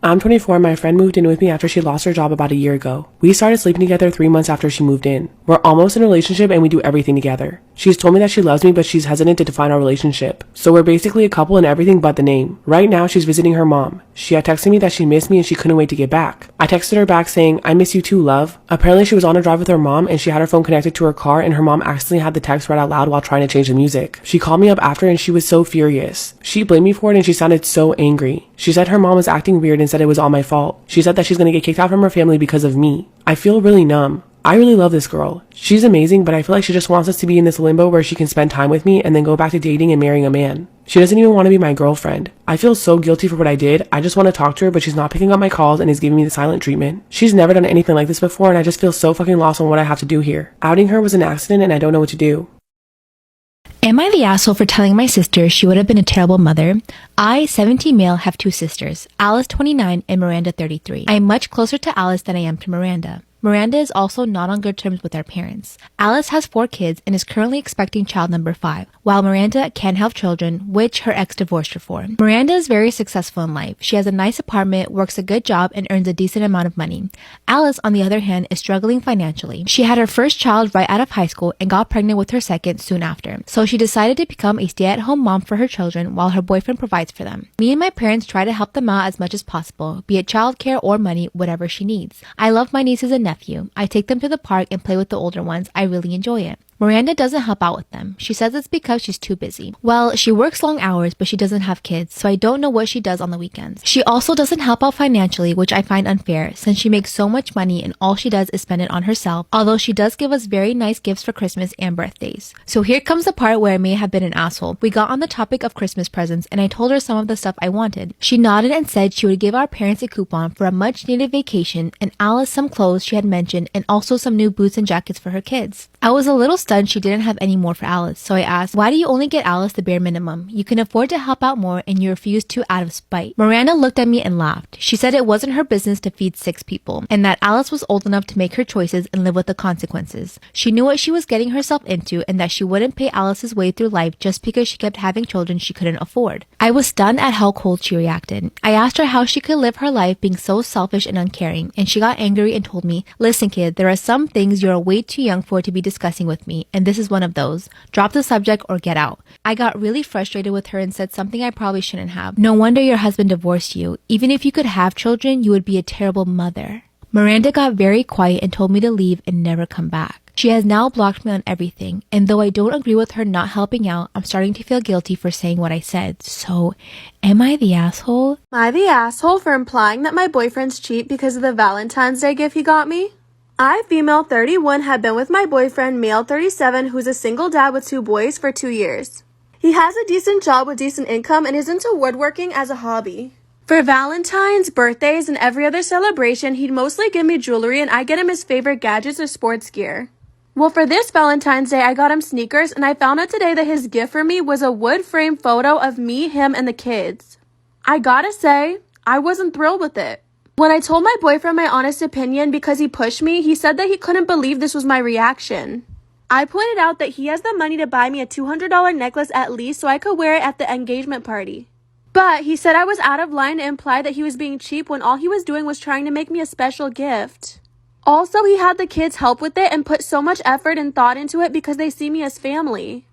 I'm 24 and my friend moved in with me after she lost her job about a year ago. We started sleeping together 3 months after she moved in. We're almost in a relationship and we do everything together. She's told me that she loves me, but she's hesitant to define our relationship. So we're basically a couple in everything but the name. Right now, she's visiting her mom. She had texted me that she missed me and she couldn't wait to get back. I texted her back saying, I miss you too, love. Apparently she was on a drive with her mom and she had her phone connected to her car and her mom accidentally had the text read out loud while trying to change the music. She called me up after and she was so furious. She blamed me for it and she sounded so angry. She said her mom was acting weird and said it was all my fault. She said that she's gonna get kicked out from her family because of me. I feel really numb. I really love this girl. She's amazing, but I feel like she just wants us to be in this limbo where she can spend time with me and then go back to dating and marrying a man. She doesn't even want to be my girlfriend. I feel so guilty for what I did. I just want to talk to her, but she's not picking up my calls and is giving me the silent treatment. She's never done anything like this before and I just feel so fucking lost on what I have to do here. Outing her was an accident and I don't know what to do. Am I the asshole for telling my sister she would have been a terrible mother? I, 17 male, have 2 sisters, Alice 29 and Miranda 33. I am much closer to Alice than I am to Miranda. Miranda is also not on good terms with her parents. Alice has 4 kids and is currently expecting child number 5, while Miranda can't have children, which her ex divorced her for. Miranda is very successful in life. She has a nice apartment, works a good job, and earns a decent amount of money. Alice, on the other hand, is struggling financially. She had her first child right out of high school and got pregnant with her second soon after. So she decided to become a stay-at-home mom for her children while her boyfriend provides for them. Me and my parents try to help them out as much as possible, be it childcare or money, whatever she needs. I love my nieces and nephews. I take them to the park and play with the older ones. I really enjoy it. Miranda doesn't help out with them. She says it's because she's too busy. Well, she works long hours, but she doesn't have kids, so I don't know what she does on the weekends. She also doesn't help out financially, which I find unfair, since she makes so much money and all she does is spend it on herself, although she does give us very nice gifts for Christmas and birthdays. So here comes the part where I may have been an asshole. We got on the topic of Christmas presents, and I told her some of the stuff I wanted. She nodded and said she would give our parents a coupon for a much-needed vacation, and Alice some clothes she had mentioned, and also some new boots and jackets for her kids. I was a little stunned she didn't have any more for Alice, so I asked, why do you only get Alice the bare minimum? You can afford to help out more and you refused to out of spite. Miranda looked at me and laughed. She said it wasn't her business to feed 6 people, and that Alice was old enough to make her choices and live with the consequences. She knew what she was getting herself into and that she wouldn't pay Alice's way through life just because she kept having children she couldn't afford. I was stunned at how cold she reacted. I asked her how she could live her life being so selfish and uncaring, and she got angry and told me, listen kid, there are some things you're way too young for to be discussing with me, and this is one of those. Drop the subject or get out. I got really frustrated with her and said something I probably shouldn't have. No wonder your husband divorced you. Even if you could have children, you would be a terrible mother. Miranda got very quiet and told me to leave and never come back. She has now blocked me on everything, and though I don't agree with her not helping out, I'm starting to feel guilty for saying what I said. So, am I the asshole? Am I the asshole for implying that my boyfriend's cheap because of the Valentine's Day gift he got me? I, female 31, have been with my boyfriend, male 37, who's a single dad with 2 boys, for 2 years. He has a decent job with decent income and is into woodworking as a hobby. For Valentine's, birthdays, and every other celebration, he'd mostly give me jewelry and I get him his favorite gadgets or sports gear. Well, for this Valentine's Day, I got him sneakers, and I found out today that his gift for me was a wood frame photo of me, him, and the kids. I gotta say, I wasn't thrilled with it. When I told my boyfriend my honest opinion because he pushed me, he said that he couldn't believe this was my reaction. I pointed out that he has the money to buy me a $200 necklace at least so I could wear it at the engagement party. But he said I was out of line to imply that he was being cheap when all he was doing was trying to make me a special gift. Also, he had the kids help with it and put so much effort and thought into it because they see me as family.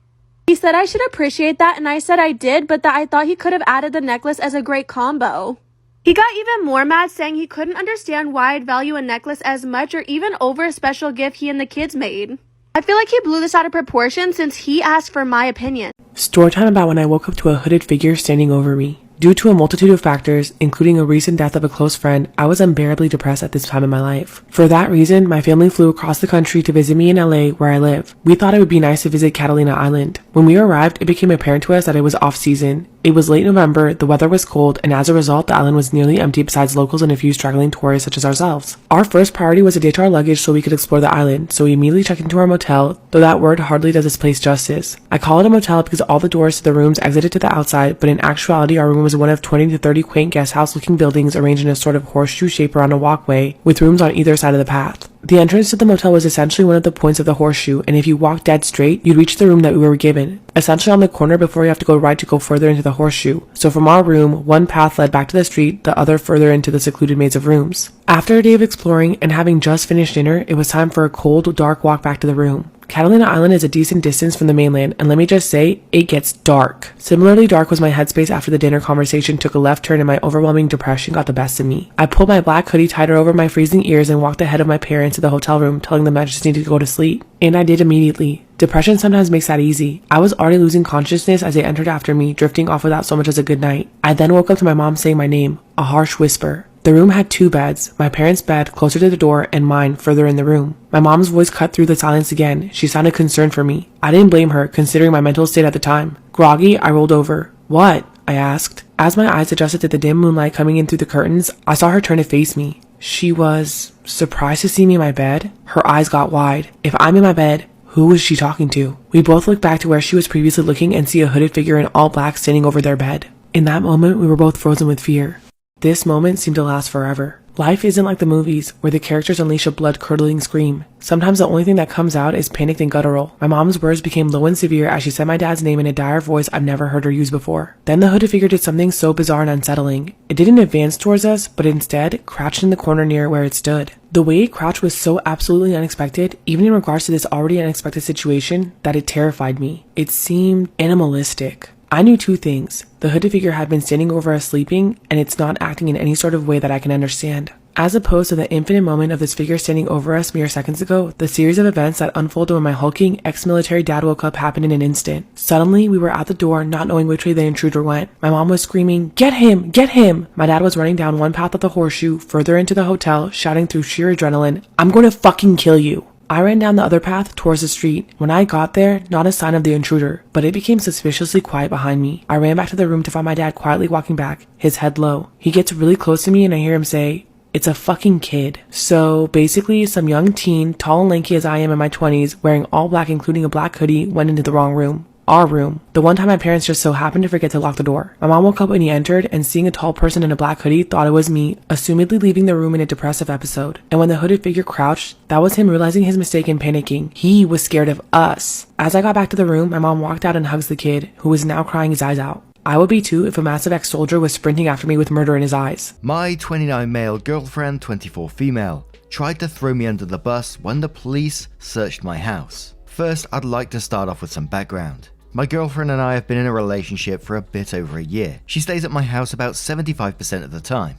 He said I should appreciate that, and I said I did, but that I thought he could have added the necklace as a great combo. He got even more mad, saying he couldn't understand why I'd value a necklace as much or even over a special gift he and the kids made. I feel like he blew this out of proportion since he asked for my opinion. Storytime about when I woke up to a hooded figure standing over me. Due to a multitude of factors, including a recent death of a close friend, I was unbearably depressed at this time in my life. For that reason, my family flew across the country to visit me in LA where I live. We thought it would be nice to visit Catalina Island. When we arrived, it became apparent to us that it was off-season. It was late November, the weather was cold, and as a result, the island was nearly empty besides locals and a few straggling tourists such as ourselves. Our first priority was to ditch our luggage so we could explore the island, so we immediately checked into our motel, though that word hardly does this place justice. I call it a motel because all the doors to the rooms exited to the outside, but in actuality our room was one of 20 to 30 quaint guest house looking buildings arranged in a sort of horseshoe shape around a walkway, with rooms on either side of the path. The entrance to the motel was essentially one of the points of the horseshoe, and if you walked dead straight, you'd reach the room that we were given, essentially on the corner before you have to go right to go further into the horseshoe. So from our room, one path led back to the street, the other further into the secluded maze of rooms. After a day of exploring and having just finished dinner, it was time for a cold, dark walk back to the room. Catalina Island is a decent distance from the mainland, and let me just say, it gets dark. Similarly dark was my headspace after the dinner conversation took a left turn and my overwhelming depression got the best of me. I pulled my black hoodie tighter over my freezing ears and walked ahead of my parents to the hotel room, telling them I just needed to go to sleep. And I did immediately. Depression sometimes makes that easy. I was already losing consciousness as they entered after me, drifting off without so much as a good night. I then woke up to my mom saying my name, a harsh whisper. The room had 2 beds, my parents' bed closer to the door and mine further in the room. My mom's voice cut through the silence again. She sounded concerned for me. I didn't blame her, considering my mental state at the time. Groggy, I rolled over. "What?" I asked. As my eyes adjusted to the dim moonlight coming in through the curtains, I saw her turn to face me. She was surprised to see me in my bed. Her eyes got wide. If I'm in my bed, who was she talking to? We both looked back to where she was previously looking and see a hooded figure in all black standing over their bed. In that moment, we were both frozen with fear. This moment seemed to last forever. Life isn't like the movies, where the characters unleash a blood-curdling scream. Sometimes the only thing that comes out is panicked and guttural. My mom's words became low and severe as she said my dad's name in a dire voice I've never heard her use before. Then the hooded figure did something so bizarre and unsettling. It didn't advance towards us, but instead crouched in the corner near where it stood. The way it crouched was so absolutely unexpected, even in regards to this already unexpected situation, that it terrified me. It seemed animalistic. I knew 2 things. The hooded figure had been standing over us sleeping, and it's not acting in any sort of way that I can understand. As opposed to the infinite moment of this figure standing over us mere seconds ago, the series of events that unfolded when my hulking ex-military dad woke up happened in an instant. Suddenly, we were at the door, not knowing which way the intruder went. My mom was screaming, "Get him! Get him!" My dad was running down one path of the horseshoe, further into the hotel, shouting through sheer adrenaline, "I'm going to fucking kill you!" I ran down the other path towards the street. When I got there, not a sign of the intruder, but it became suspiciously quiet behind me. I ran back to the room to find my dad quietly walking back, his head low. He gets really close to me and I hear him say, "It's a fucking kid." So basically, some young teen, tall and lanky as I am in my 20s, wearing all black including a black hoodie, went into the wrong room. Our room. The one time my parents just so happened to forget to lock the door. My mom woke up when he entered and seeing a tall person in a black hoodie thought it was me, assumedly leaving the room in a depressive episode. And when the hooded figure crouched, that was him realizing his mistake and panicking. He was scared of us. As I got back to the room, my mom walked out and hugs the kid, who was now crying his eyes out. I would be too if a massive ex-soldier was sprinting after me with murder in his eyes. My 29 male girlfriend, 24 female, tried to throw me under the bus when the police searched my house. First, I'd like to start off with some background. My girlfriend and I have been in a relationship for a bit over a year. She stays at my house about 75% of the time.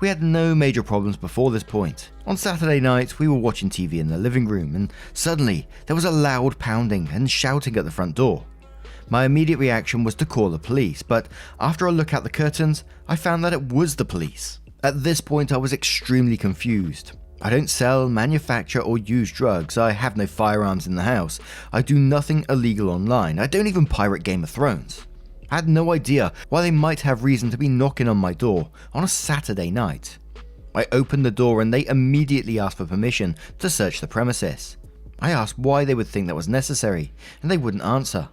We had no major problems before this point. On Saturday night, we were watching TV in the living room and suddenly there was a loud pounding and shouting at the front door. My immediate reaction was to call the police, but after a look out the curtains, I found that it was the police. At this point, I was extremely confused. I don't sell, manufacture, or use drugs. I have no firearms in the house. I do nothing illegal online. I don't even pirate Game of Thrones. I had no idea why they might have reason to be knocking on my door on a Saturday night. I opened the door and they immediately asked for permission to search the premises. I asked why they would think that was necessary, and they wouldn't answer.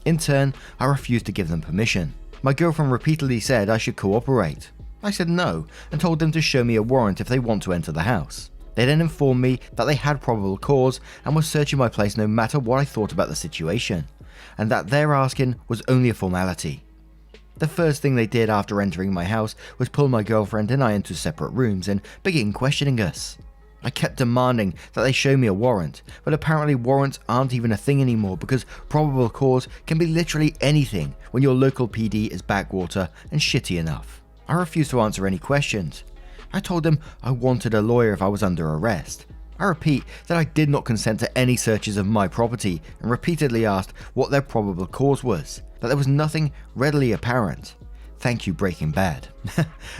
In turn, I refused to give them permission. My girlfriend repeatedly said I should cooperate. I said no, and told them to show me a warrant if they want to enter the house. They then informed me that they had probable cause and were searching my place no matter what I thought about the situation, and that their asking was only a formality. The first thing they did after entering my house was pull my girlfriend and I into separate rooms and begin questioning us. I kept demanding that they show me a warrant, but apparently warrants aren't even a thing anymore because probable cause can be literally anything when your local PD is backwater and shitty enough. I refused to answer any questions. I told them I wanted a lawyer if I was under arrest. I repeat that I did not consent to any searches of my property and repeatedly asked what their probable cause was, that there was nothing readily apparent. Thank you, Breaking Bad.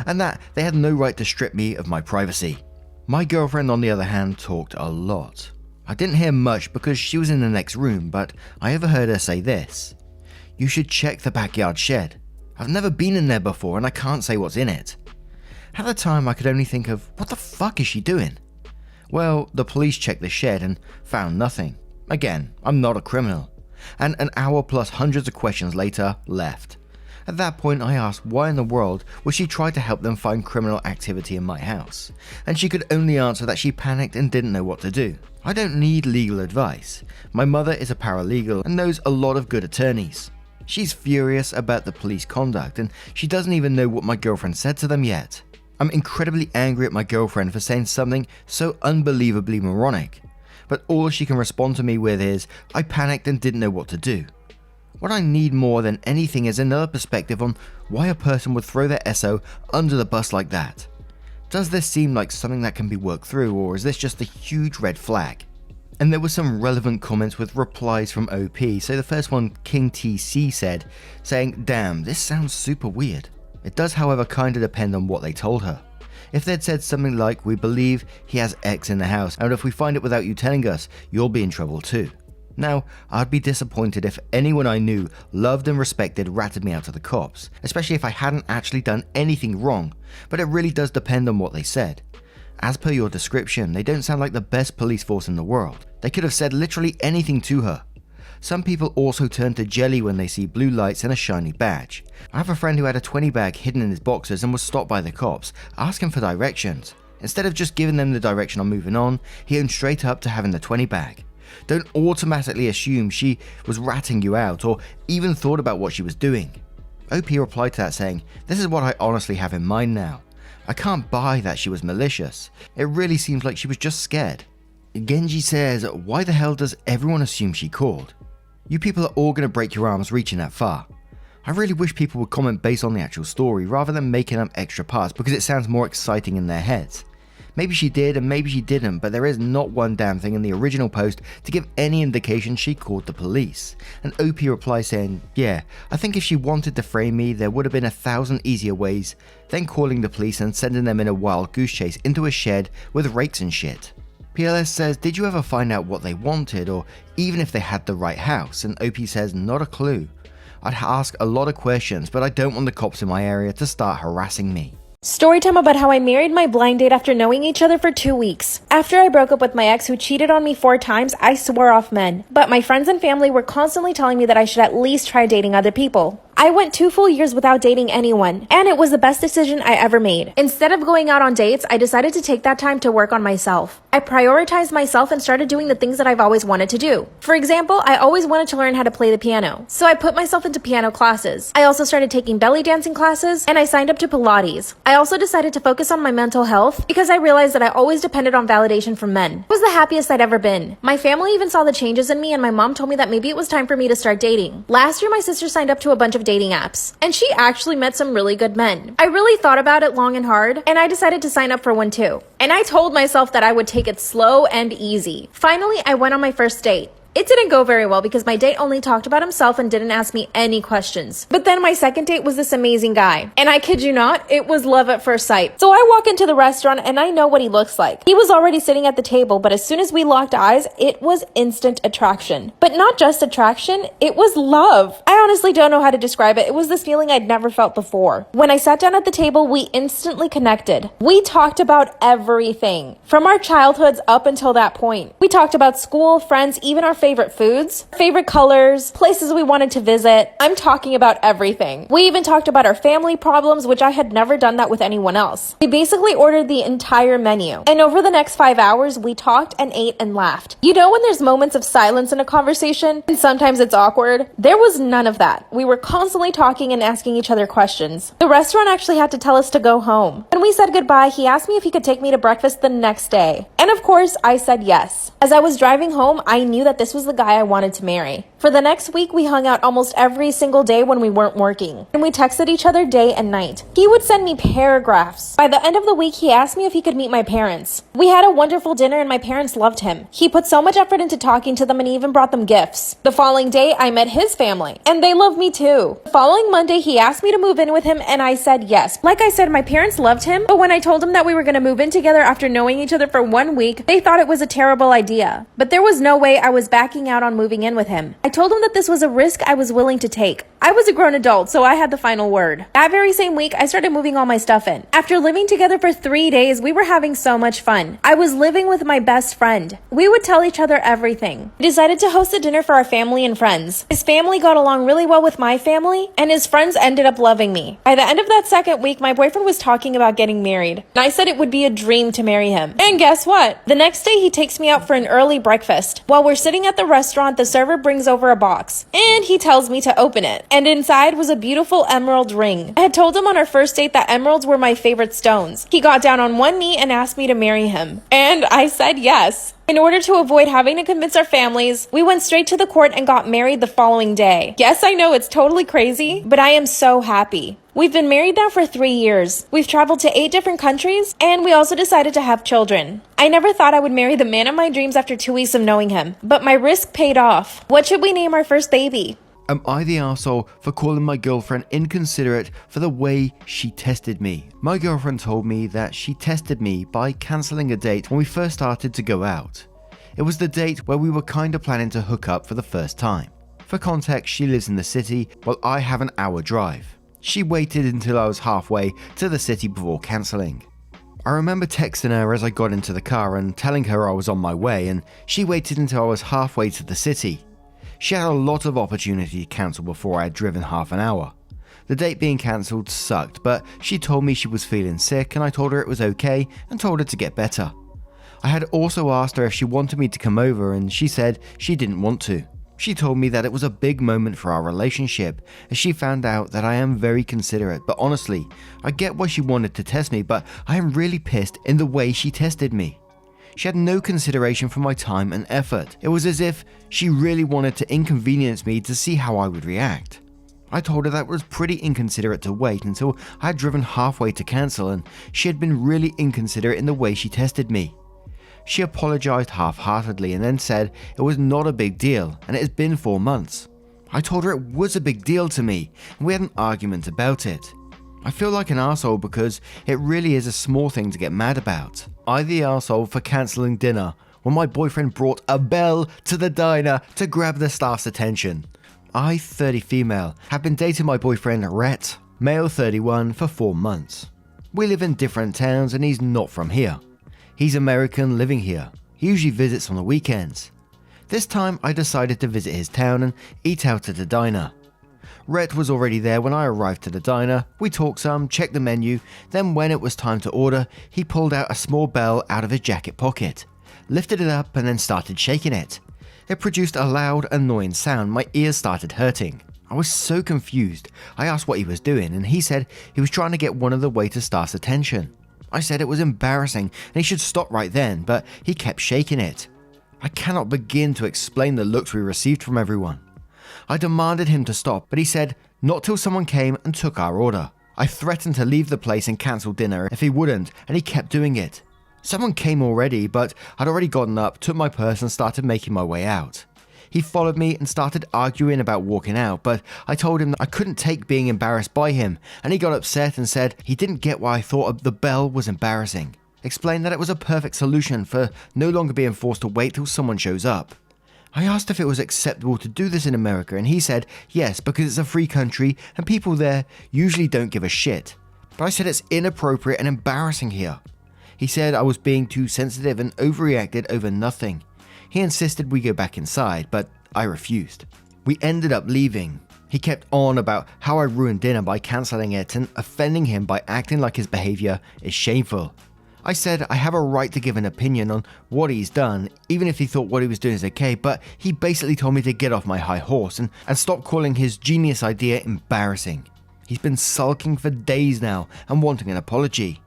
And that they had no right to strip me of my privacy. My girlfriend, on the other hand, talked a lot. I didn't hear much because she was in the next room, but I overheard her say this: "You should check the backyard shed. I've never been in there before and I can't say what's in it." At the time, I could only think of, what the fuck is she doing? Well, the police checked the shed and found nothing. Again, I'm not a criminal. And an hour plus hundreds of questions later, left. At that point, I asked why in the world would she try to help them find criminal activity in my house, and she could only answer that she panicked and didn't know what to do. I don't need legal advice. My mother is a paralegal and knows a lot of good attorneys. She's furious about the police conduct, and she doesn't even know what my girlfriend said to them yet. I'm incredibly angry at my girlfriend for saying something so unbelievably moronic, but all she can respond to me with is, I panicked and didn't know what to do. What I need more than anything is another perspective on why a person would throw their SO under the bus like that. Does this seem like something that can be worked through, or is this just a huge red flag? And there were some relevant comments with replies from OP. So the first one, King TC said, saying, damn, this sounds super weird. It does, however, kinda depend on what they told her. If they'd said something like, we believe he has X in the house, and if we find it without you telling us, you'll be in trouble too. Now, I'd be disappointed if anyone I knew, loved and respected, ratted me out to the cops, especially if I hadn't actually done anything wrong, but it really does depend on what they said. As per your description, they don't sound like the best police force in the world. They could have said literally anything to her. Some people also turn to jelly when they see blue lights and a shiny badge. I have a friend who had a 20 bag hidden in his boxers and was stopped by the cops, asking for directions. Instead of just giving them the direction on moving on, he owned straight up to having the 20 bag. Don't automatically assume she was ratting you out or even thought about what she was doing. OP replied to that saying, this is what I honestly have in mind now. I can't buy that she was malicious. It really seems like she was just scared. Genji says, why the hell does everyone assume she called? You people are all going to break your arms reaching that far. I really wish people would comment based on the actual story rather than making up extra parts because it sounds more exciting in their heads. Maybe she did and maybe she didn't, but there is not one damn thing in the original post to give any indication she called the police. And OP replies saying, yeah, I think if she wanted to frame me, there would have been 1,000 easier ways than calling the police and sending them in a wild goose chase into a shed with rakes and shit. PLS says, did you ever find out what they wanted or even if they had the right house? And OP says, not a clue. I'd ask a lot of questions, but I don't want the cops in my area to start harassing me. Storytime about how I married my blind date after knowing each other for 2 weeks. After I broke up with my ex who cheated on me 4 times, I swore off men. But my friends and family were constantly telling me that I should at least try dating other people. I went 2 full years without dating anyone, and it was the best decision I ever made. Instead of going out on dates, I decided to take that time to work on myself. I prioritized myself and started doing the things that I've always wanted to do. For example, I always wanted to learn how to play the piano, so I put myself into piano classes. I also started taking belly dancing classes, and I signed up to Pilates. I also decided to focus on my mental health because I realized that I always depended on validation from men. It was the happiest I'd ever been. My family even saw the changes in me, and my mom told me that maybe it was time for me to start dating. Last year, my sister signed up to a bunch of dating apps, and she actually met some really good men. I really thought about it long and hard, and I decided to sign up for one too. And I told myself that I would take it slow and easy. Finally, I went on my first date. It didn't go very well because my date only talked about himself and didn't ask me any questions. But then my second date was this amazing guy. And I kid you not, it was love at first sight. So I walk into the restaurant and I know what he looks like. He was already sitting at the table, but as soon as we locked eyes, it was instant attraction. But not just attraction, it was love. I honestly don't know how to describe it. It was this feeling I'd never felt before. When I sat down at the table, we instantly connected. We talked about everything, from our childhoods up until that point. We talked about school, friends, even our favorite foods, favorite colors, places we wanted to visit. I'm talking about everything. We even talked about our family problems, which I had never done that with anyone else. We basically ordered the entire menu. And over the next 5 hours, we talked and ate and laughed. You know when there's moments of silence in a conversation, and sometimes it's awkward? There was none of that. We were constantly talking and asking each other questions. The restaurant actually had to tell us to go home. When we said goodbye, he asked me if he could take me to breakfast the next day. And of course, I said yes. As I was driving home, I knew that this was the guy I wanted to marry. For the next week, we hung out almost every single day when we weren't working, and we texted each other day and night. He would send me paragraphs. By the end of the week, he asked me if he could meet my parents. We had a wonderful dinner and my parents loved him. He put so much effort into talking to them and even brought them gifts. The following day, I met his family, and they loved me too. The following Monday, he asked me to move in with him, and I said yes. Like I said, my parents loved him, but when I told them that we were going to move in together after knowing each other for 1 week, they thought it was a terrible idea. But there was no way I was backing out on moving in with him. I told him that this was a risk I was willing to take. I was a grown adult, so I had the final word. That very same week, I started moving all my stuff in. After living together for 3 days, we were having so much fun. I was living with my best friend. We would tell each other everything. We decided to host a dinner for our family and friends. His family got along really well with my family, and his friends ended up loving me. By the end of that second week, my boyfriend was talking about getting married, and I said it would be a dream to marry him. And guess what? The next day, he takes me out for an early breakfast. While we're sitting at the restaurant, the server brings over a box, and he tells me to open it. And inside was a beautiful emerald ring. I had told him on our first date that emeralds were my favorite stones. He got down on one knee and asked me to marry him. And I said yes. In order to avoid having to convince our families, we went straight to the court and got married the following day. Yes, I know it's totally crazy, but I am so happy. We've been married now for 3 years. We've traveled to 8 different countries, and we also decided to have children. I never thought I would marry the man of my dreams after 2 weeks of knowing him, but my risk paid off. What should we name our first baby? Am I the arsehole for calling my girlfriend inconsiderate for the way she tested me? My girlfriend told me that she tested me by cancelling a date when we first started to go out. It was the date where we were kinda planning to hook up for the first time. For context, she lives in the city while I have an hour drive. She waited until I was halfway to the city before cancelling. I remember texting her as I got into the car and telling her I was on my way, and she waited until I was halfway to the city. She had a lot of opportunity to cancel before I had driven half an hour. The date being cancelled sucked, but she told me she was feeling sick and I told her it was okay and told her to get better. I had also asked her if she wanted me to come over and she said she didn't want to. She told me that it was a big moment for our relationship as she found out that I am very considerate, but honestly, I get why she wanted to test me, but I am really pissed in the way she tested me. She had no consideration for my time and effort. It was as if she really wanted to inconvenience me to see how I would react. I told her that it was pretty inconsiderate to wait until I had driven halfway to cancel, and she had been really inconsiderate in the way she tested me. She apologized half-heartedly and then said it was not a big deal and it has been 4 months. I told her it was a big deal to me and we had an argument about it. I feel like an arsehole because it really is a small thing to get mad about. I the arsehole for cancelling dinner when my boyfriend brought a bell to the diner to grab the staff's attention. I, 30 female, have been dating my boyfriend Rhett, male 31, for 4 months. We live in different towns and he's not from here. He's American living here. He usually visits on the weekends. This time I decided to visit his town and eat out at the diner. Rhett was already there when I arrived to the diner. We talked some, checked the menu, then when it was time to order, he pulled out a small bell out of his jacket pocket, lifted it up and then started shaking it. It produced a loud, annoying sound. My ears started hurting. I was so confused. I asked what he was doing and he said he was trying to get one of the waiter staff's attention. I said it was embarrassing and he should stop right then, but he kept shaking it. I cannot begin to explain the looks we received from everyone. I demanded him to stop, but he said not till someone came and took our order. I threatened to leave the place and cancel dinner if he wouldn't, and he kept doing it. Someone came already, but I'd already gotten up, took my purse and started making my way out. He followed me and started arguing about walking out, but I told him that I couldn't take being embarrassed by him, and he got upset and said he didn't get why I thought the bell was embarrassing. Explained that it was a perfect solution for no longer being forced to wait till someone shows up. I asked if it was acceptable to do this in America, and he said yes, because it's a free country and people there usually don't give a shit. But I said it's inappropriate and embarrassing here. He said I was being too sensitive and overreacted over nothing. He insisted we go back inside, but I refused. We ended up leaving. He kept on about how I ruined dinner by cancelling it and offending him by acting like his behaviour is shameful. I said I have a right to give an opinion on what he's done, even if he thought what he was doing is okay, but he basically told me to get off my high horse and stop calling his genius idea embarrassing. He's been sulking for days now and wanting an apology.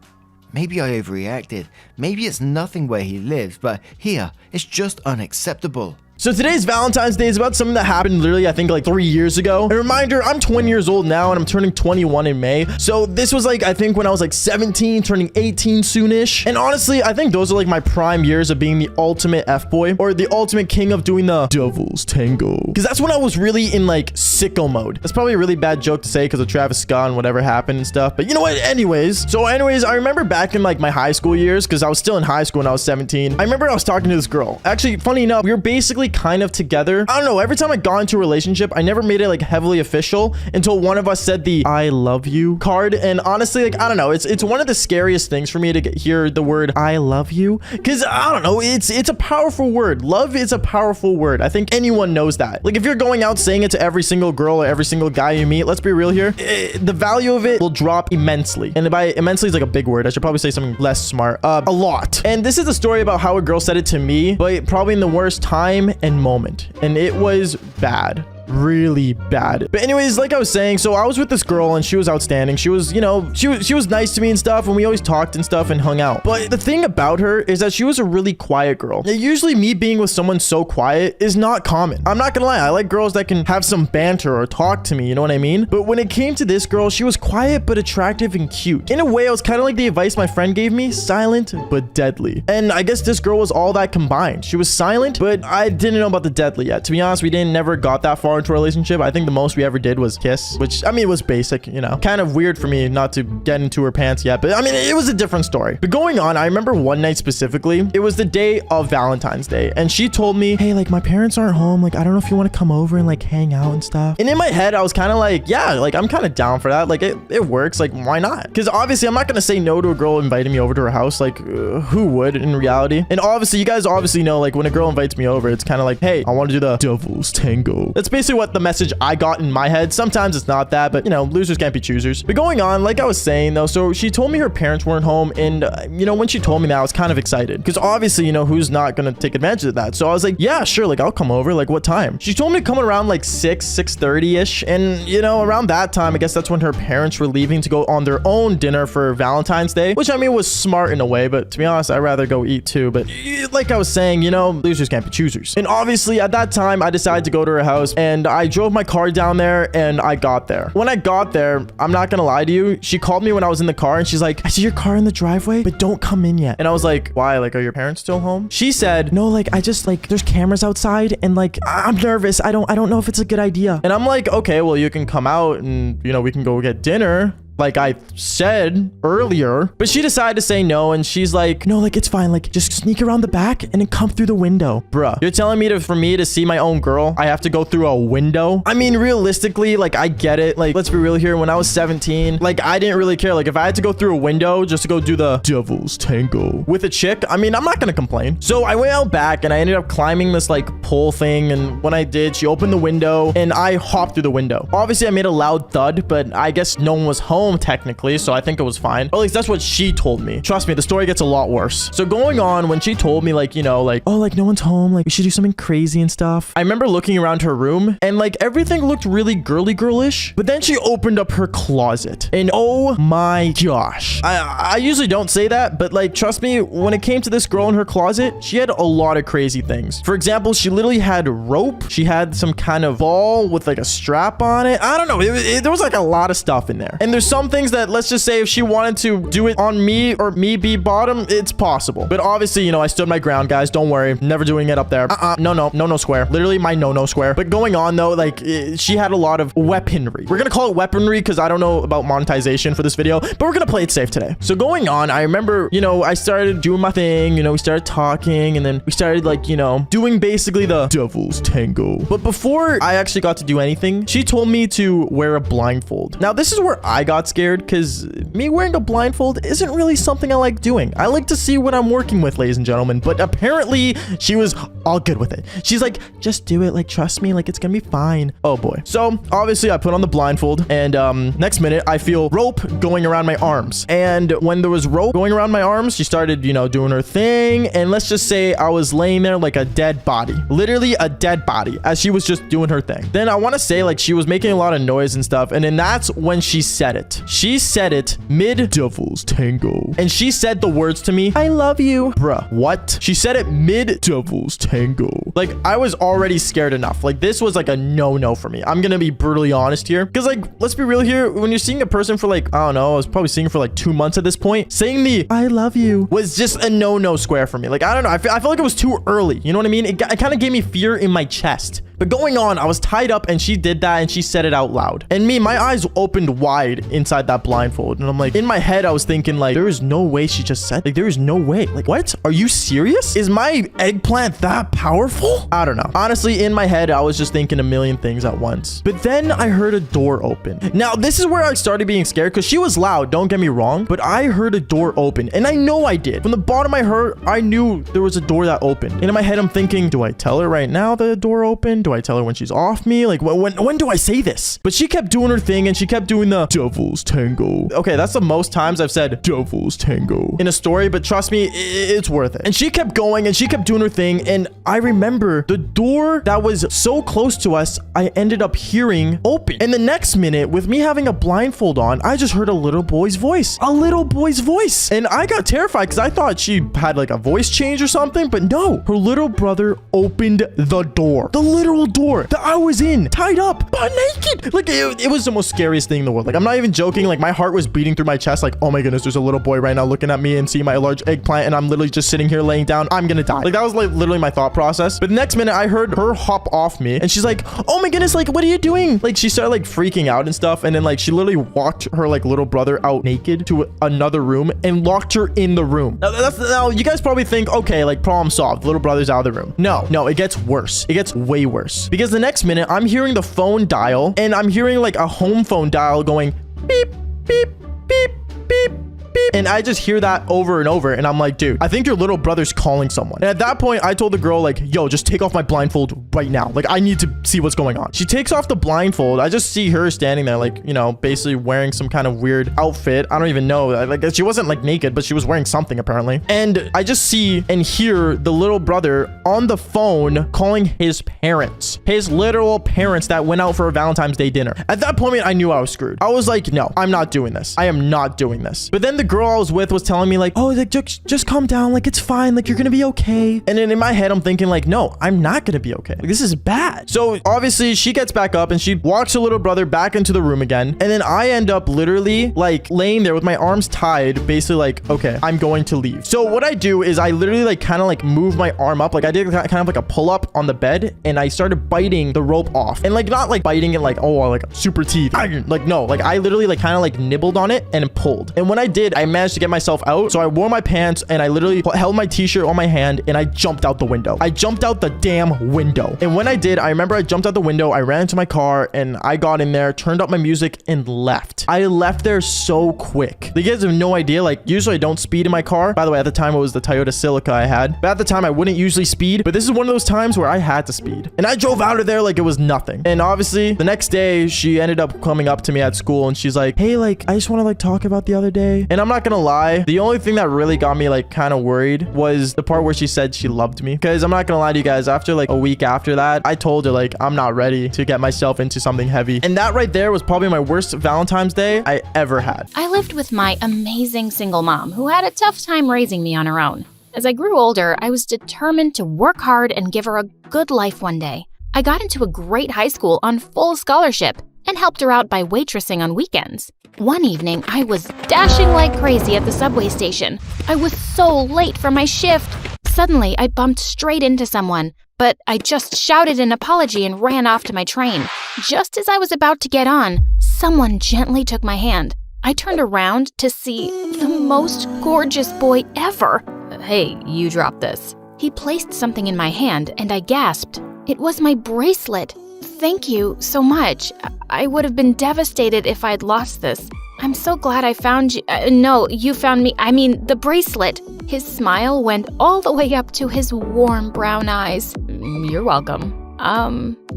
Maybe I overreacted. Maybe it's nothing where he lives, but here, it's just unacceptable. So today's Valentine's Day is about something that happened literally, I think, like 3 years ago. A reminder, I'm 20 years old now and I'm turning 21 in May. So this was like, I think when I was like 17, turning 18 soonish. And honestly, I think those are like my prime years of being the ultimate F-boy or the ultimate king of doing the devil's tango. Because that's when I was really in like sicko mode. That's probably a really bad joke to say because of Travis Scott and whatever happened and stuff. But you know what? Anyways, I remember back in like my high school years, because I was still in high school when I was 17. I remember I was talking to this girl. Actually, funny enough, we were basically kind of together. I don't know. Every time I got into a relationship, I never made it like heavily official until one of us said the I love you card. And honestly, like, I don't know. It's one of the scariest things for me to hear the word I love you. Cause I don't know. It's a powerful word. Love is a powerful word. I think anyone knows that. Like if you're going out saying it to every single girl or every single guy you meet, let's be real here, the value of it will drop immensely. And by immensely is like a big word. I should probably say something less smart. A lot. And this is a story about how a girl said it to me, but probably in the worst time and moment. And it was bad. Really bad. But anyways, like I was saying, so I was with this girl and she was outstanding. She was, you know, she was nice to me and stuff, and we always talked and stuff and hung out. But the thing about her is that she was a really quiet girl. Now, usually me being with someone so quiet is not common. I'm not gonna lie, I like girls that can have some banter or talk to me, you know what I mean? But when it came to this girl, she was quiet but attractive and cute. In a way, it was kind of like the advice my friend gave me, silent but deadly. And I guess this girl was all that combined. She was silent, but I didn't know about the deadly yet. To be honest, we never got that far into a relationship. I think the most we ever did was kiss, which I mean, it was basic, you know, kind of weird for me not to get into her pants yet, but I mean, it was a different story. But going on, I remember one night specifically, it was the day of Valentine's Day, and she told me, hey, like my parents aren't home, like I don't know if you want to come over and like hang out and stuff. And in my head, I was kind of like, yeah, like I'm kind of down for that. Like it works. Like why not? Because obviously I'm not gonna say no to a girl inviting me over to her house. Like who would in reality? And obviously you guys obviously know, like when a girl invites me over, it's kind of like, hey, I want to do the devil's tango. That's basically what the message I got in my head. Sometimes it's not that, but you know, losers can't be choosers. But going on, like I was saying though, so she told me her parents weren't home, and you know, when she told me that, I was kind of excited because obviously, you know, who's not gonna take advantage of that? So I was like, yeah, sure, like I'll come over. Like what time? She told me to come around like 6:30 ish, and you know, around that time, I guess that's when her parents were leaving to go on their own dinner for Valentine's Day, which I mean was smart in a way, but to be honest, I'd rather go eat too. But like I was saying, you know, losers can't be choosers. And obviously at that time, I decided to go to her house, and I drove my car down there, and I got there. When I got there, I'm not gonna lie to you, she called me when I was in the car, and she's like, I see your car in the driveway, but don't come in yet. And I was like, why? Like, are your parents still home? She said, no, like I just like there's cameras outside, and like I'm nervous. I don't know if it's a good idea. And I'm like, okay, well, you can come out and you know, we can go get dinner, like I said earlier. But she decided to say no, and she's like, no, like it's fine, like just sneak around the back and then come through the window. Bruh, you're telling me for me to see my own girl, I have to go through a window? I mean, realistically, like I get it, like let's be real here, when I was 17, like I didn't really care. Like if I had to go through a window just to go do the devil's tango with a chick, I mean, I'm not gonna complain. So I went out back and I ended up climbing this like pole thing, and when I did, she opened the window and I hopped through the window. Obviously I made a loud thud, but I guess no one was home technically, so I think it was fine. Or at least that's what she told me. Trust me, the story gets a lot worse. So going on, when she told me like, you know, like, oh, like no one's home, like we should do something crazy and stuff, I remember looking around her room and like everything looked really girlish. But then she opened up her closet, and oh my gosh, I usually don't say that, but like trust me, when it came to this girl in her closet, she had a lot of crazy things. For example, she literally had rope. She had some kind of ball with like a strap on it. I don't know. There was like a lot of stuff in there. And there's some things that, let's just say, if she wanted to do it on me or me be bottom, it's possible. But obviously, you know, I stood my ground, guys. Don't worry. Never doing it up there. No square. Literally my no square. But going on though, like she had a lot of weaponry. We're gonna call it weaponry because I don't know about monetization for this video, but we're gonna play it safe today. So going on, I remember, you know, I started doing my thing, you know, we started talking, and then we started like, you know, doing basically the devil's tango. But before I actually got to do anything, she told me to wear a blindfold. Now this is where I got scared, because me wearing a blindfold isn't really something I like doing. I like to see what I'm working with, ladies and gentlemen, but apparently she was all good with it. She's like, just do it, like trust me, like it's gonna be fine. Oh boy. So obviously I put on the blindfold, and next minute I feel rope going around my arms, and when there was rope going around my arms, she started, you know, doing her thing, and let's just say I was laying there like a dead body, literally a dead body, as she was just doing her thing. Then I want to say like she was making a lot of noise and stuff, and then that's when she said it. She said it mid devil's tango, and she said the words to me, I love you. Bruh, what? She said it mid devil's tango. Like I was already scared enough. Like this was like a no for me. I'm gonna be brutally honest here, because like let's be real here, when you're seeing a person for like, I don't know, I was probably seeing her for like 2 months at this point, saying the I love you was just a no square for me. Like I don't know, I feel like it was too early, you know what I mean? It kind of gave me fear in my chest. But going on, I was tied up and she did that and she said it out loud. And my eyes opened wide inside that blindfold. And I'm like, in my head, I was thinking like, there is no way she just said, like, there is no way. Like, what? Are you serious? Is my eggplant that powerful? I don't know. Honestly, in my head, I was just thinking a million things at once. But then I heard a door open. Now, this is where I started being scared because she was loud, don't get me wrong, but I heard a door open and I know I did. From the bottom of my heart, I knew there was a door that opened. And in my head, I'm thinking, do I tell her right now the door opened? Do I tell her when she's off me? Like, when do I say this? But she kept doing her thing and she kept doing the devil's tango. Okay, that's the most times I've said devil's tango in a story, but trust me, it's worth it. And she kept going and she kept doing her thing. And I remember the door that was so close to us, I ended up hearing open. And the next minute, with me having a blindfold on, I just heard a little boy's voice. A little boy's voice. And I got terrified because I thought she had like a voice change or something, but no. Her little brother opened the door. The literal door that I was in, tied up, butt naked. Like, it was the most scariest thing in the world. Like, I'm not even joking. Like, my heart was beating through my chest. Like, oh my goodness, there's a little boy right now looking at me and seeing my large eggplant, and I'm literally just sitting here laying down. I'm gonna die. Like, that was like literally my thought process. But the next minute, I heard her hop off me, and she's like, oh my goodness, like, what are you doing? Like, she started like freaking out and stuff, and then like she literally walked her like little brother out naked to another room and locked her in the room. Now you guys probably think, okay, like problem solved. Little brother's out of the room. No, it gets worse. It gets way worse because the next minute I'm hearing the phone dial and I'm hearing like a home phone dial going beep, beep, beep, beep, beep. And I just hear that over and over. And I'm like, dude, I think your little brother's calling someone. And at that point, I told the girl like, yo, just take off my blindfold right now. Like, I need to see what's going on. She takes off the blindfold. I just see her standing there, like, you know, basically wearing some kind of weird outfit. I don't even know. Like, she wasn't like naked, but she was wearing something apparently. And I just see and hear the little brother on the phone calling his parents, his literal parents that went out for a Valentine's Day dinner. At that point, I knew I was screwed. I was like, no, I'm not doing this. I am not doing this. But then the girl I was with was telling me like, oh, like, just calm down. Like, it's fine. Like, you're gonna be okay. And then in my head, I'm thinking like, no, I'm not gonna be okay. Like, this is bad. So obviously she gets back up and she walks her little brother back into the room again. And then I end up literally like laying there with my arms tied, basically like, okay, I'm going to leave. So what I do is I literally like kind of like move my arm up. Like I did kind of like a pull up on the bed and I started biting the rope off. And like, not like biting it like, oh, like super teeth. Like, no, like I literally like kind of like nibbled on it and pulled. And when I did, I managed to get myself out. So I wore my pants and I literally held my t-shirt on my hand and I jumped out the window. I jumped out the damn window. And when I did, I remember I jumped out the window, I ran into my car and I got in there, turned up my music and left. I left there so quick. You guys have no idea. Like, usually I don't speed in my car. By the way, at the time it was the Toyota Celica I had. But at the time I wouldn't usually speed, but this is one of those times where I had to speed. And I drove out of there like it was nothing. And obviously the next day she ended up coming up to me at school and she's like, hey, like, I just want to like talk about the other day. And I'm not gonna lie, the only thing that really got me like kind of worried was the part where she said she loved me. Because I'm not gonna lie to you guys, after like a week after that, I told her like, I'm not ready to get myself into something heavy. And that right there was probably my worst Valentine's Day I ever had. I lived with my amazing single mom who had a tough time raising me on her own. As I grew older, I was determined to work hard and give her a good life one day. I got into a great high school on full scholarship and helped her out by waitressing on weekends. One evening, I was dashing like crazy at the subway station. I was so late for my shift. Suddenly, I bumped straight into someone, but I just shouted an apology and ran off to my train. Just as I was about to get on, someone gently took my hand. I turned around to see the most gorgeous boy ever. Hey, you dropped this. He placed something in my hand and I gasped. It was my bracelet. Thank you so much. I would have been devastated if I'd lost this. I'm so glad I found you. No, you found me. I mean, the bracelet. His smile went all the way up to his warm brown eyes. You're welcome.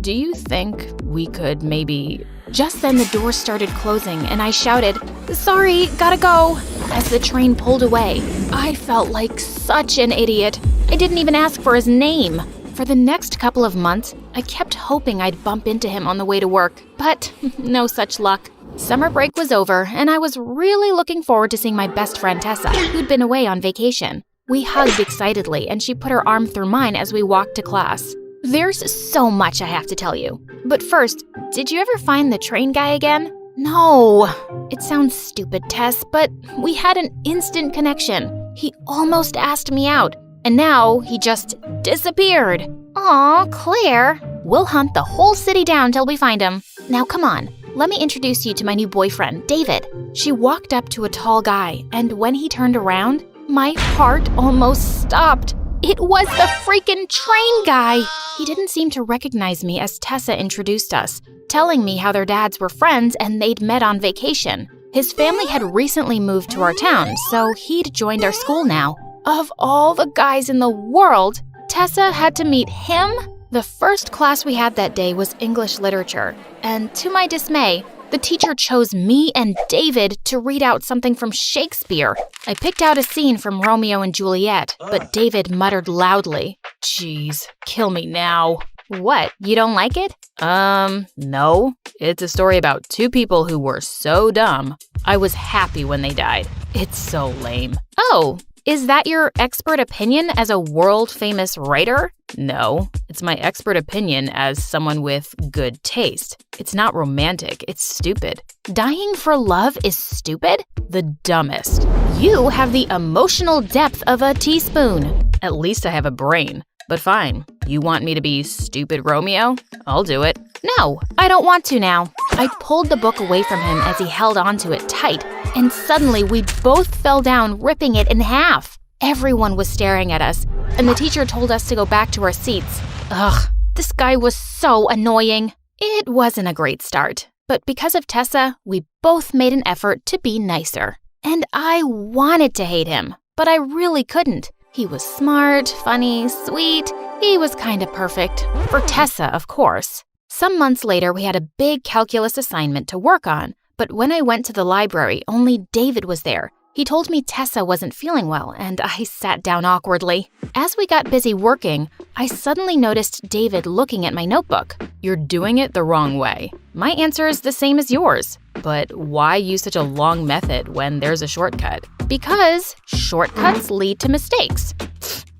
Do you think we could maybe... Just then the door started closing and I shouted, sorry, gotta go, as the train pulled away. I felt like such an idiot. I didn't even ask for his name. For the next couple of months, I kept hoping I'd bump into him on the way to work, but no such luck. Summer break was over and I was really looking forward to seeing my best friend Tessa, who'd been away on vacation. We hugged excitedly and she put her arm through mine as we walked to class. There's so much I have to tell you. But first, did you ever find the train guy again? No. It sounds stupid, Tess, but we had an instant connection. He almost asked me out, and now he just disappeared. Aw, Claire. We'll hunt the whole city down till we find him. Now come on, let me introduce you to my new boyfriend, David. She walked up to a tall guy, and when he turned around, my heart almost stopped. It was the freaking train guy! He didn't seem to recognize me as Tessa introduced us, telling me how their dads were friends and they'd met on vacation. His family had recently moved to our town, so he'd joined our school now. Of all the guys in the world, Tessa had to meet him? The first class we had that day was English literature, and to my dismay, the teacher chose me and David to read out something from Shakespeare. I picked out a scene from Romeo and Juliet, but David muttered loudly, "Jeez, kill me now." What, you don't like it? No. It's a story about two people who were so dumb. I was happy when they died. It's so lame. Oh, is that your expert opinion as a world-famous writer? No, it's my expert opinion as someone with good taste. It's not romantic, it's stupid. Dying for love is stupid? The dumbest. You have the emotional depth of a teaspoon. At least I have a brain. But fine, you want me to be stupid Romeo? I'll do it. No, I don't want to now. I pulled the book away from him as he held onto it tight, and suddenly we both fell down, ripping it in half. Everyone was staring at us, and the teacher told us to go back to our seats. Ugh, this guy was so annoying. It wasn't a great start, but because of Tessa, we both made an effort to be nicer. And I wanted to hate him, but I really couldn't. He was smart, funny, sweet. He was kind of perfect. For Tessa, of course. Some months later, we had a big calculus assignment to work on, but when I went to the library, only David was there. He told me Tessa wasn't feeling well, and I sat down awkwardly. As we got busy working, I suddenly noticed David looking at my notebook. You're doing it the wrong way. My answer is the same as yours. But why use such a long method when there's a shortcut? Because shortcuts lead to mistakes.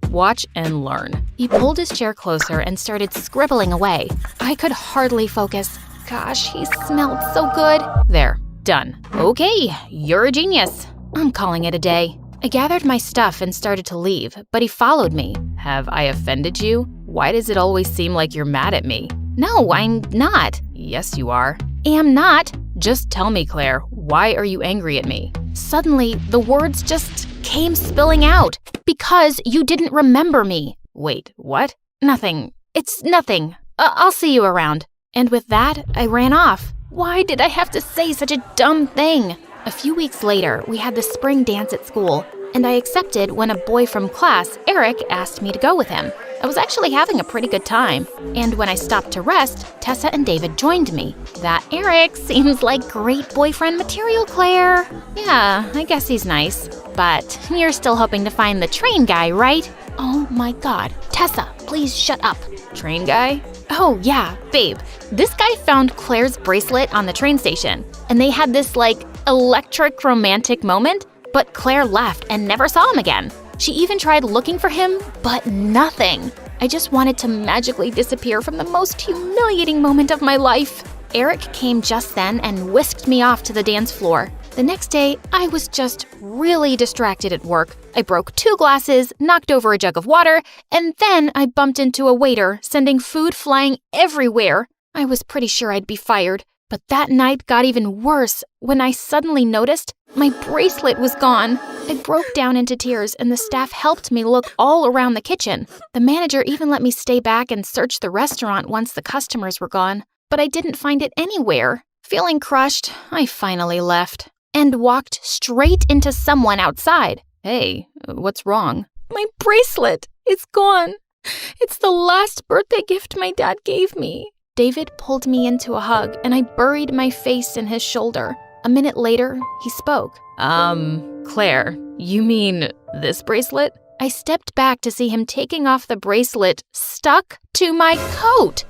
Watch and learn. He pulled his chair closer and started scribbling away. I could hardly focus. Gosh, he smelled so good. There, done. Okay, you're a genius. I'm calling it a day. I gathered my stuff and started to leave, but he followed me. Have I offended you? Why does it always seem like you're mad at me? No, I'm not. Yes, you are. Am not. Just tell me, Claire, why are you angry at me? Suddenly, the words just came spilling out. Because you didn't remember me. Wait, what? Nothing. It's nothing. I'll see you around. And with that, I ran off. Why did I have to say such a dumb thing? A few weeks later, we had the spring dance at school, and I accepted when a boy from class, Eric, asked me to go with him. I was actually having a pretty good time, and when I stopped to rest, Tessa and David joined me. That Eric seems like great boyfriend material, Claire. Yeah, I guess he's nice. But you're still hoping to find the train guy, right? Oh my god. Tessa, please shut up. Train guy? Oh yeah, babe. This guy found Claire's bracelet on the train station, and they had this, electric romantic moment, but Claire left and never saw him again. She even tried looking for him, but nothing. I just wanted to magically disappear from the most humiliating moment of my life. Eric came just then and whisked me off to the dance floor. The next day, I was just really distracted at work. I broke 2 glasses, knocked over a jug of water, and then I bumped into a waiter, sending food flying everywhere. I was pretty sure I'd be fired. But that night got even worse when I suddenly noticed my bracelet was gone. I broke down into tears, and the staff helped me look all around the kitchen. The manager even let me stay back and search the restaurant once the customers were gone, but I didn't find it anywhere. Feeling crushed, I finally left and walked straight into someone outside. Hey, what's wrong? My bracelet! It's gone. It's the last birthday gift my dad gave me. David pulled me into a hug, and I buried my face in his shoulder. A minute later, he spoke. Claire, you mean this bracelet? I stepped back to see him taking off the bracelet stuck to my coat.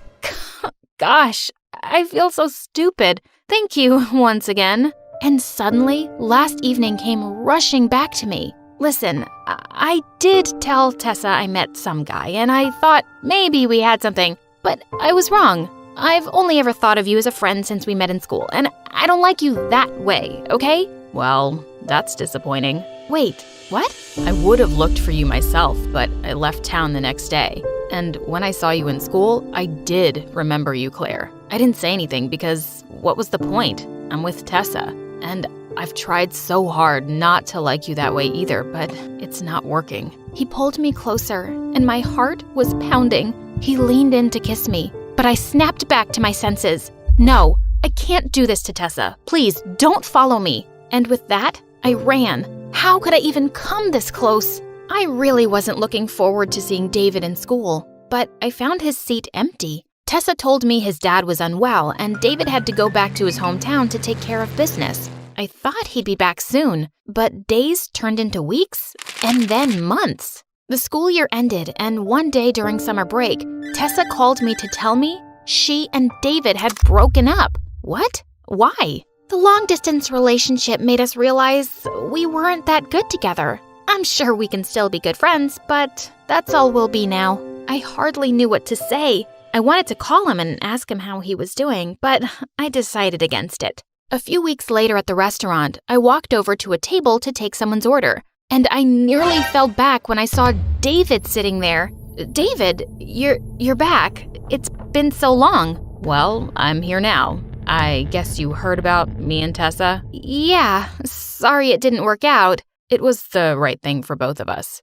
Gosh, I feel so stupid. Thank you once again. And suddenly, last evening came rushing back to me. Listen, I did tell Tessa I met some guy, and I thought maybe we had something, but I was wrong. I've only ever thought of you as a friend since we met in school, and I don't like you that way, okay? Well, that's disappointing. Wait, what? I would have looked for you myself, but I left town the next day. And when I saw you in school, I did remember you, Claire. I didn't say anything because what was the point? I'm with Tessa, and I've tried so hard not to like you that way either, but it's not working. He pulled me closer, and my heart was pounding. He leaned in to kiss me, but I snapped back to my senses. No, I can't do this to Tessa. Please, don't follow me. And with that, I ran. How could I even come this close? I really wasn't looking forward to seeing David in school, but I found his seat empty. Tessa told me his dad was unwell and David had to go back to his hometown to take care of business. I thought he'd be back soon, but days turned into weeks and then months. The school year ended, and one day during summer break, Tessa called me to tell me she and David had broken up. What? Why? The long-distance relationship made us realize we weren't that good together. I'm sure we can still be good friends, but that's all we'll be now. I hardly knew what to say. I wanted to call him and ask him how he was doing, but I decided against it. A few weeks later at the restaurant, I walked over to a table to take someone's order, and I nearly fell back when I saw David sitting there. David, you're back. It's been so long. Well, I'm here now. I guess you heard about me and Tessa? Yeah, sorry it didn't work out. It was the right thing for both of us.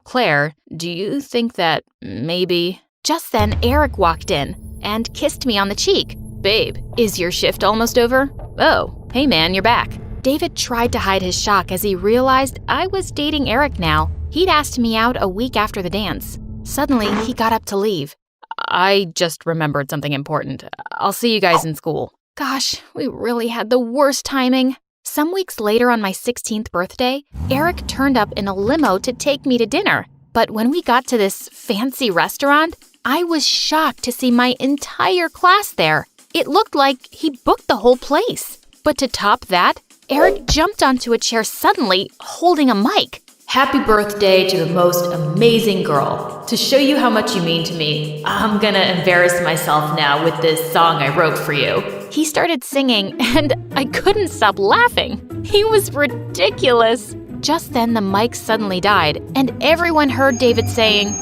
Claire, do you think that maybe... Just then, Eric walked in and kissed me on the cheek. Babe, is your shift almost over? Oh, hey man, you're back. David tried to hide his shock as he realized I was dating Eric now. He'd asked me out a week after the dance. Suddenly, he got up to leave. I just remembered something important. I'll see you guys in school. Gosh, we really had the worst timing. Some weeks later on my 16th birthday, Eric turned up in a limo to take me to dinner. But when we got to this fancy restaurant, I was shocked to see my entire class there. It looked like he booked the whole place. But to top that, Eric jumped onto a chair suddenly, holding a mic. Happy birthday to the most amazing girl. To show you how much you mean to me, I'm gonna embarrass myself now with this song I wrote for you. He started singing, and I couldn't stop laughing. He was ridiculous. Just then, the mic suddenly died, and everyone heard David saying,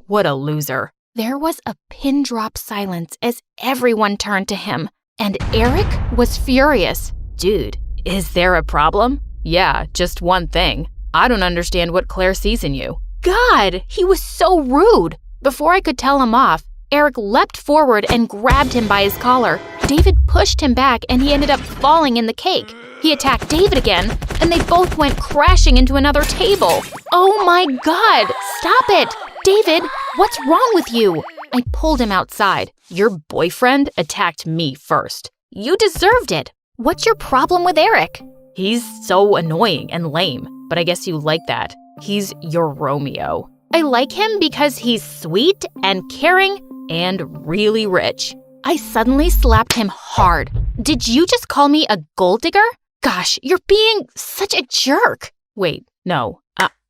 "What a loser." There was a pin-drop silence as everyone turned to him, and Eric was furious. Dude, is there a problem? Yeah, just one thing. I don't understand what Claire sees in you. God, he was so rude. Before I could tell him off, Eric leapt forward and grabbed him by his collar. David pushed him back and he ended up falling in the cake. He attacked David again, and they both went crashing into another table. Oh my God, stop it! David, what's wrong with you? I pulled him outside. Your boyfriend attacked me first. You deserved it. What's your problem with Eric? He's so annoying and lame, but I guess you like that. He's your Romeo. I like him because he's sweet and caring and really rich. I suddenly slapped him hard. Did you just call me a gold digger? Gosh, you're being such a jerk. Wait, no,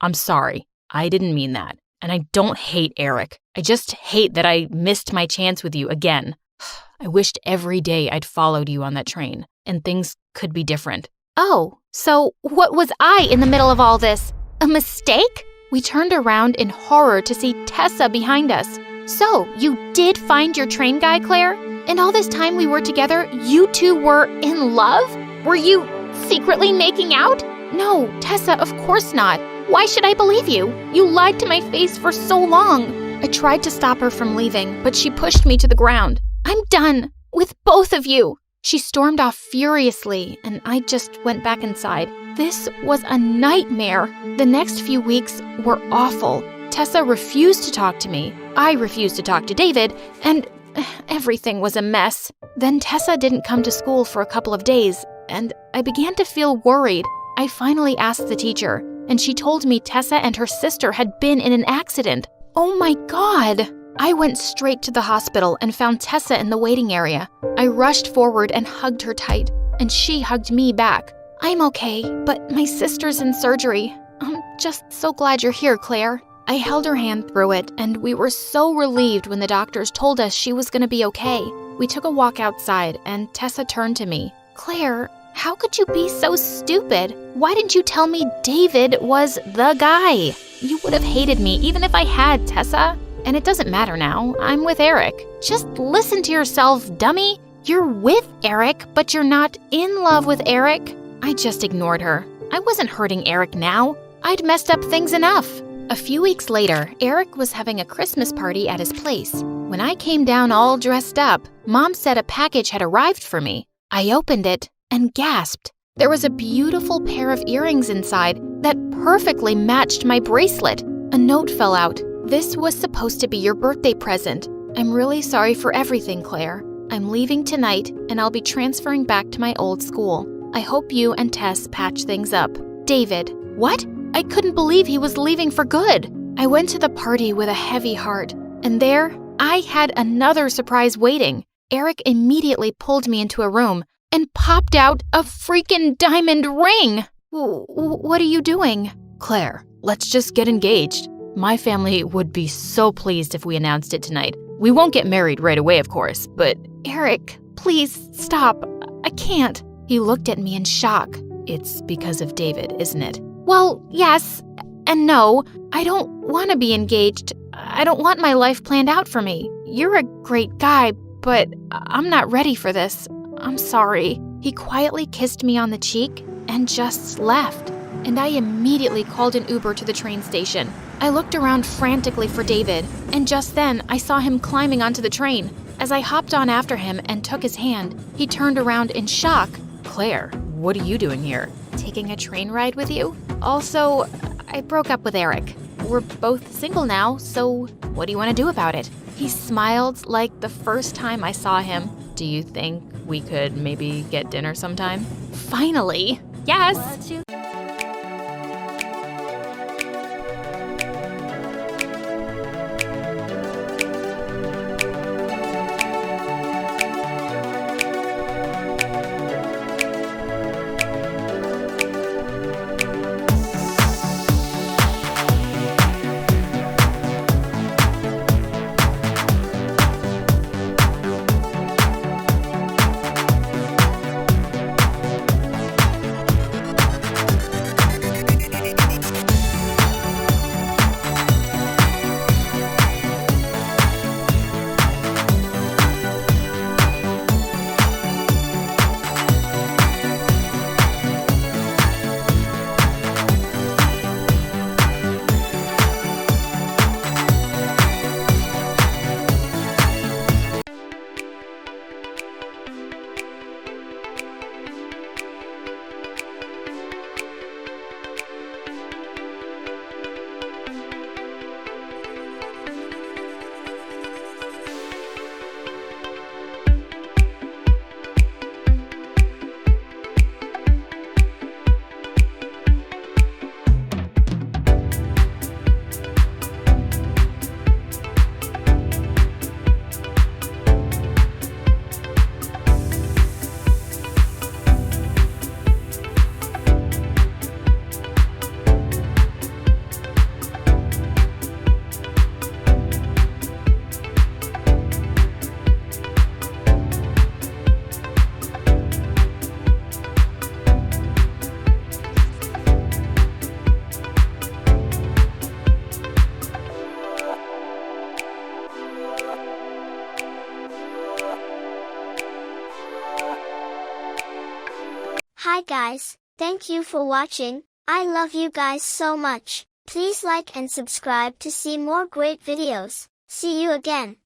I'm sorry. I didn't mean that. And I don't hate Eric. I just hate that I missed my chance with you again. I wished every day I'd followed you on that train, and things could be different. Oh, so what was I in the middle of all this? A mistake? We turned around in horror to see Tessa behind us. So, you did find your train guy, Claire? And all this time we were together, you two were in love? Were you secretly making out? No, Tessa, of course not. Why should I believe you? You lied to my face for so long. I tried to stop her from leaving, but she pushed me to the ground. I'm done with both of you. She stormed off furiously, and I just went back inside. This was a nightmare. The next few weeks were awful. Tessa refused to talk to me. I refused to talk to David, and everything was a mess. Then Tessa didn't come to school for a couple of days, and I began to feel worried. I finally asked the teacher, and she told me Tessa and her sister had been in an accident. Oh my God! I went straight to the hospital and found Tessa in the waiting area. I rushed forward and hugged her tight, and she hugged me back. I'm okay, but my sister's in surgery. I'm just so glad you're here, Claire. I held her hand through it, and we were so relieved when the doctors told us she was going to be okay. We took a walk outside, and Tessa turned to me. Claire, how could you be so stupid? Why didn't you tell me David was the guy? You would have hated me even if I had, Tessa. And it doesn't matter now. I'm with Eric. Just listen to yourself, dummy. You're with Eric, but you're not in love with Eric. I just ignored her. I wasn't hurting Eric now. I'd messed up things enough. A few weeks later, Eric was having a Christmas party at his place. When I came down all dressed up, Mom said a package had arrived for me. I opened it and gasped. There was a beautiful pair of earrings inside that perfectly matched my bracelet. A note fell out. This was supposed to be your birthday present. I'm really sorry for everything, Claire. I'm leaving tonight and I'll be transferring back to my old school. I hope you and Tess patch things up. David. What? I couldn't believe he was leaving for good. I went to the party with a heavy heart, and there I had another surprise waiting. Eric immediately pulled me into a room and popped out a freaking diamond ring. What are you doing? Claire, let's just get engaged. My family would be so pleased if we announced it tonight. We won't get married right away, of course, but... Eric, please stop. I can't. He looked at me in shock. It's because of David, isn't it? Well, yes and no. I don't want to be engaged. I don't want my life planned out for me. You're a great guy, but I'm not ready for this. I'm sorry. He quietly kissed me on the cheek and just left. And I immediately called an Uber to the train station. I looked around frantically for David, and just then I saw him climbing onto the train. As I hopped on after him and took his hand, he turned around in shock. Claire, what are you doing here? Taking a train ride with you? Also, I broke up with Eric. We're both single now, so what do you want to do about it? He smiled like the first time I saw him. Do you think we could maybe get dinner sometime? Finally! Yes! Hi guys, thank you for watching. I love you guys so much. Please like and subscribe to see more great videos. See you again.